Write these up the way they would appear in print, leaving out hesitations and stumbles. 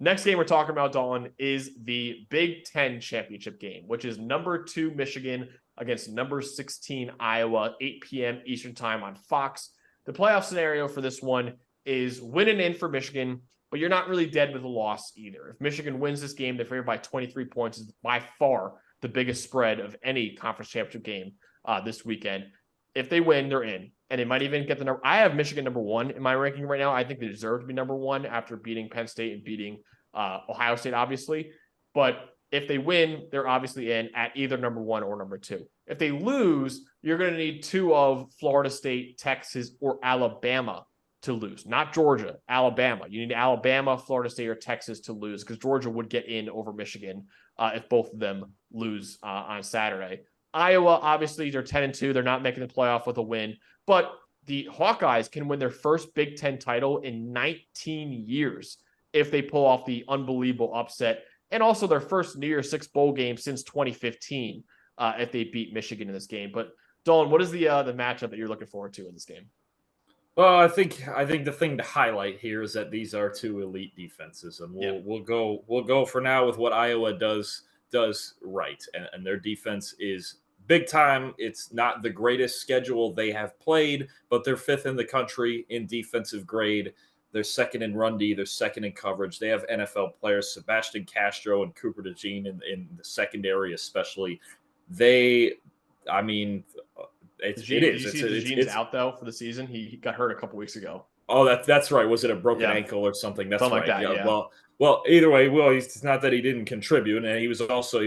Next game we're talking about, Dalton, is the Big Ten championship game, which is number 2 Michigan against number 16 Iowa, 8 p.m. Eastern time on Fox. The playoff scenario for this one is winning in for Michigan, but you're not really dead with a loss either. If Michigan wins this game, they're favored by 23 points. Is by far the biggest spread of any conference championship game this weekend. If they win, they're in. And it might even get the number. I have Michigan number 1 in my ranking right now. I think they deserve to be number 1 after beating Penn State and beating Ohio State, obviously. But if they win, they're obviously in at either number 1 or number 2. If they lose, you're going to need 2 of Florida State, Texas, or Alabama to lose. Not Georgia, Alabama. You need Alabama, Florida State, or Texas to lose because Georgia would get in over Michigan if both of them lose on Saturday. Iowa, obviously, they're 10-2. They're not making the playoff with a win. But the Hawkeyes can win their first Big Ten title in 19 years if they pull off the unbelievable upset, and also their first New Year's Six bowl game since 2015 if they beat Michigan in this game. But Dolan, what is the matchup that you're looking forward to in this game? Well, I think the thing to highlight here is that these are 2 elite defenses, and we'll go for now with what Iowa does right, and their defense is big time. It's not the greatest schedule they have played, but they're 5th in the country in defensive grade. They're 2nd in run D. They're 2nd in coverage. They have NFL players, Sebastian Castro and Cooper DeJean in the secondary, especially. It is. DeJean's out though for the season. He got hurt a couple weeks ago. Oh, that's right. Was it a broken ankle or something? That's something right. Like that, yeah. Well, either way, it's not that he didn't contribute, and he was also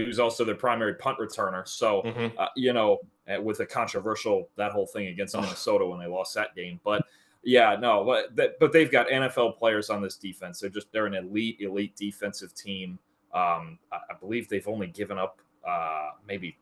their primary punt returner. So, with a controversial that whole thing against Minnesota when they lost that game, but they've got NFL players on this defense. They're an elite defensive team. I believe they've only given up maybe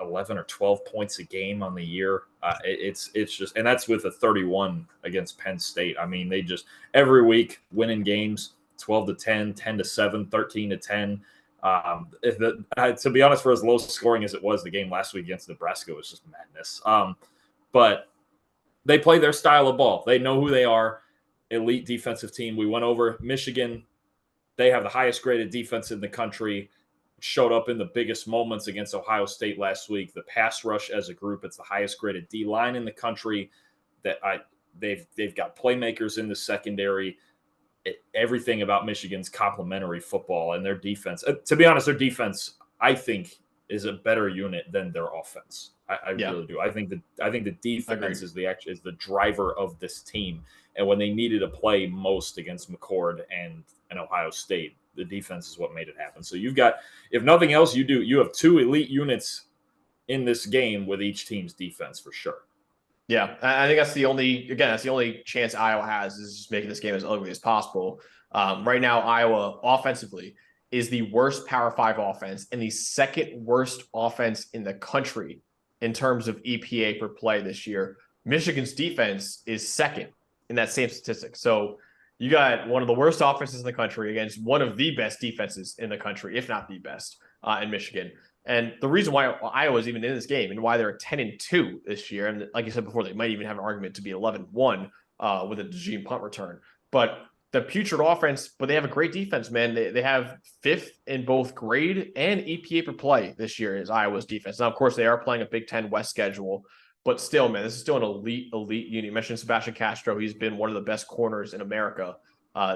11 or 12 points a game on the year. It's just, and that's with a 31 against Penn State. I mean, they just every week winning games 12-10, 10-7, 13-10. To be honest, for as low scoring as it was, the game last week against Nebraska was just madness. But they play their style of ball. They know who they are. Elite defensive team. We went over Michigan. They have the highest graded defense in the country. Showed up in the biggest moments against Ohio State last week. The pass rush as a group, it's the highest graded D line in the country. They've got playmakers in the secondary. Everything about Michigan's complementary football and their defense. To be honest, their defense, I think, is a better unit than their offense. I really do. I think the defense is the driver of this team. And when they needed to play most against McCord and Ohio State, the defense is what made it happen. So you've got, if nothing else, you have 2 elite units in this game with each team's defense for sure. Yeah, I think that's the only chance Iowa has is just making this game as ugly as possible. Right now, Iowa offensively is the worst Power 5 offense and the 2nd worst offense in the country in terms of EPA per play this year. Michigan's defense is 2nd in that same statistic. So you got one of the worst offenses in the country against one of the best defenses in the country, if not the best, in Michigan. And the reason why Iowa's even in this game and why they're 10-2 this year, and like you said before, they might even have an argument to be 11-1 with a DeJean punt return. But the putrid offense, but they have a great defense, man. They have 5th in both grade and EPA per play this year is Iowa's defense. Now, of course, they are playing a Big Ten West schedule, but still, man, this is still an elite unit. You mentioned Sebastian Castro. He's been one of the best corners in America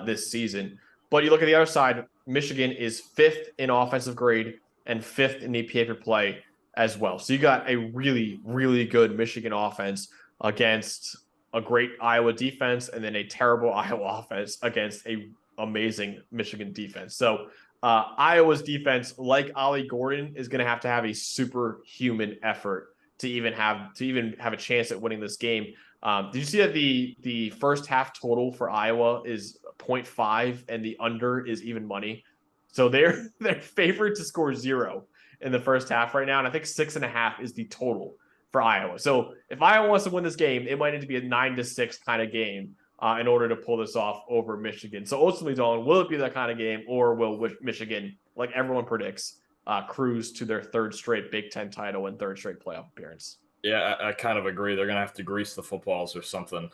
this season. But you look at the other side, Michigan is 5th in offensive grade and 5th in EPA per play as well. So you got a really, really good Michigan offense against a great Iowa defense and then a terrible Iowa offense against a amazing Michigan defense. So Iowa's defense, like Ollie Gordon, is going to have a superhuman effort to even have a chance at winning this game. Did you see that the first half total for Iowa is 0.5 and the under is even money? So they're favored to score 0 in the first half right now, and I think 6.5 is the total for Iowa. So if Iowa wants to win this game, it might need to be a 9-6 kind of game in order to pull this off over Michigan. So ultimately, Dalton, will it be that kind of game, or will Michigan, like everyone predicts, cruise to their 3rd straight Big Ten title and 3rd straight playoff appearance? Yeah, I kind of agree. They're going to have to grease the footballs or something.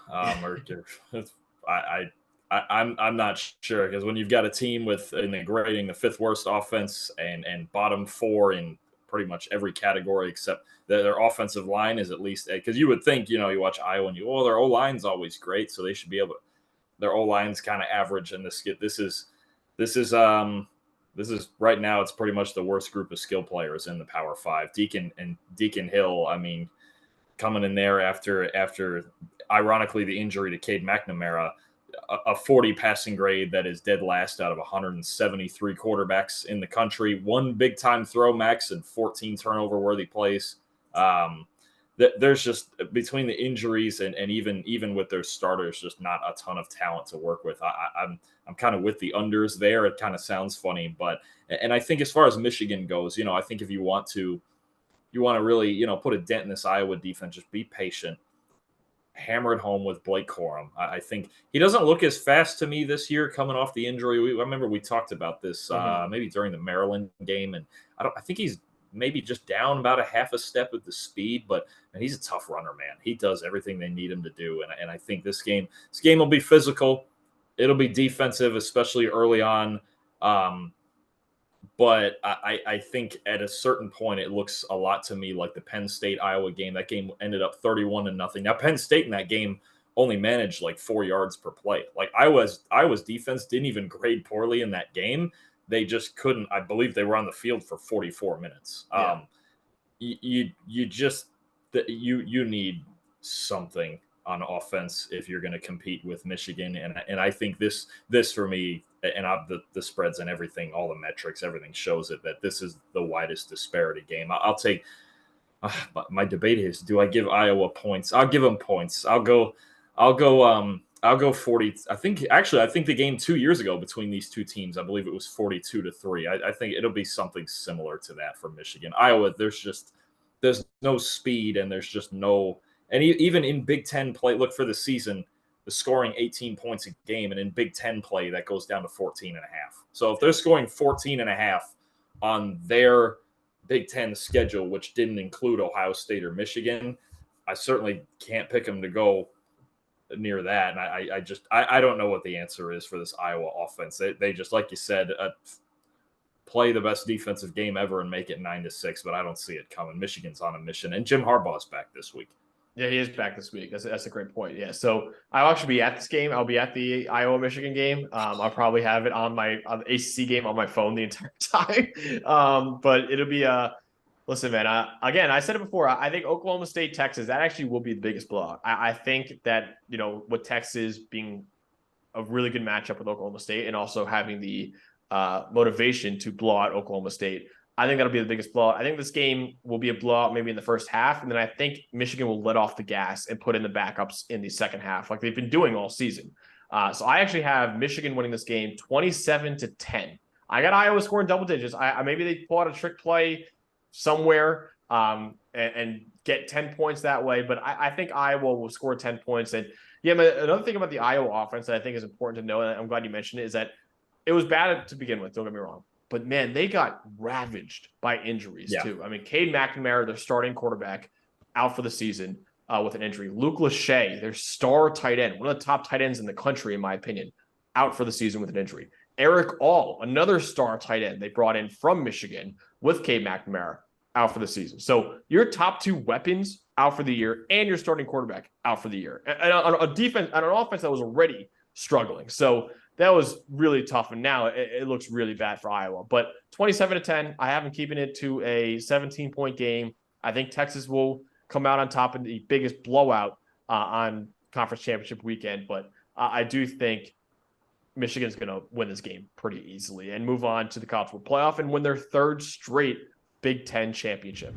I'm not sure, because when you've got a team with in the grading the fifth worst offense and bottom four in pretty much every category except their offensive line is at least, because you would think, you watch Iowa and their O line's always great, so they should be able to. Their O line's kind of average, and this is right now, it's pretty much the worst group of skill players in the Power Five. Deacon Hill, I mean, coming in there after ironically the injury to Cade McNamara, a 40 passing grade that is dead last out of 173 quarterbacks in the country. One big time throw, Max, and 14 turnover worthy plays. There's just, between the injuries and even with their starters, just not a ton of talent to work with. I'm kind of with the unders there. It kind of sounds funny, and I think as far as Michigan goes, I think if you want to really, put a dent in this Iowa defense, just be patient. Hammer it home with Blake Corum. I think he doesn't look as fast to me this year coming off the injury. I remember we talked about this maybe during the Maryland game, and I think he's maybe just down about a half a step with the speed, but he's a tough runner, man. He does everything they need him to do, and I think this game will be physical. It'll be defensive, especially early on. But I think at a certain point, it looks a lot to me like the Penn State-Iowa game. That game ended up 31-0. Now, Penn State in that game only managed like 4 yards per play. Like Iowa's defense didn't even grade poorly in that game. They just couldn't. I believe they were on the field for 44 minutes. Yeah. You need something on offense if you're going to compete with Michigan, and I think this for me, and the spreads and everything, all the metrics, everything shows it, that this is the widest disparity game. I'll take. My debate is: do I give Iowa points? I'll give them points. I'll go 40. I think the game 2 years ago between these two teams, I believe it was 42-3. I think it'll be something similar to that for Michigan. Iowa, there's no speed, and there's just no. And even in Big Ten play, look, for the season, the scoring 18 points a game, and in Big Ten play, that goes down to 14.5. So if they're scoring 14.5 on their Big Ten schedule, which didn't include Ohio State or Michigan, I certainly can't pick them to go near that. And I don't know what the answer is for this Iowa offense. They just, like you said, play the best defensive game ever and make it 9-6, but I don't see it coming. Michigan's on a mission, and Jim Harbaugh's back this week. Yeah, he is back this week. That's a great point. Yeah, so I'll actually be at this game. I'll be at the Iowa-Michigan game. I'll probably have it on the ACC game on my phone the entire time. But it'll be listen, man. Again, I said it before. I think Oklahoma State, Texas, that actually will be the biggest blowout. I think that, with Texas being a really good matchup with Oklahoma State and also having the motivation to blow out Oklahoma State, I think that'll be the biggest blowout. I think this game will be a blowout maybe in the first half, and then I think Michigan will let off the gas and put in the backups in the second half, like they've been doing all season. So I actually have Michigan winning this game 27-10. I got Iowa scoring double digits. Maybe they pull out a trick play somewhere and get 10 points that way, but I think Iowa will score 10 points. And yeah, another thing about the Iowa offense that I think is important to know, and I'm glad you mentioned it, is that it was bad to begin with. Don't get me wrong. But, man, they got ravaged by injuries, too. I mean, Cade McNamara, their starting quarterback, out for the season with an injury. Luke Lachey, their star tight end, one of the top tight ends in the country, in my opinion, out for the season with an injury. Eric All, another star tight end they brought in from Michigan with Cade McNamara, out for the season. So your top two weapons out for the year, and your starting quarterback out for the year. And on a defense, on an offense that was already struggling. So that was really tough, and now it looks really bad for Iowa. But 27-10, I have them keeping it to a 17-point game. I think Texas will come out on top in the biggest blowout on conference championship weekend. But I do think Michigan's going to win this game pretty easily and move on to the college football playoff and win their third straight Big Ten championship.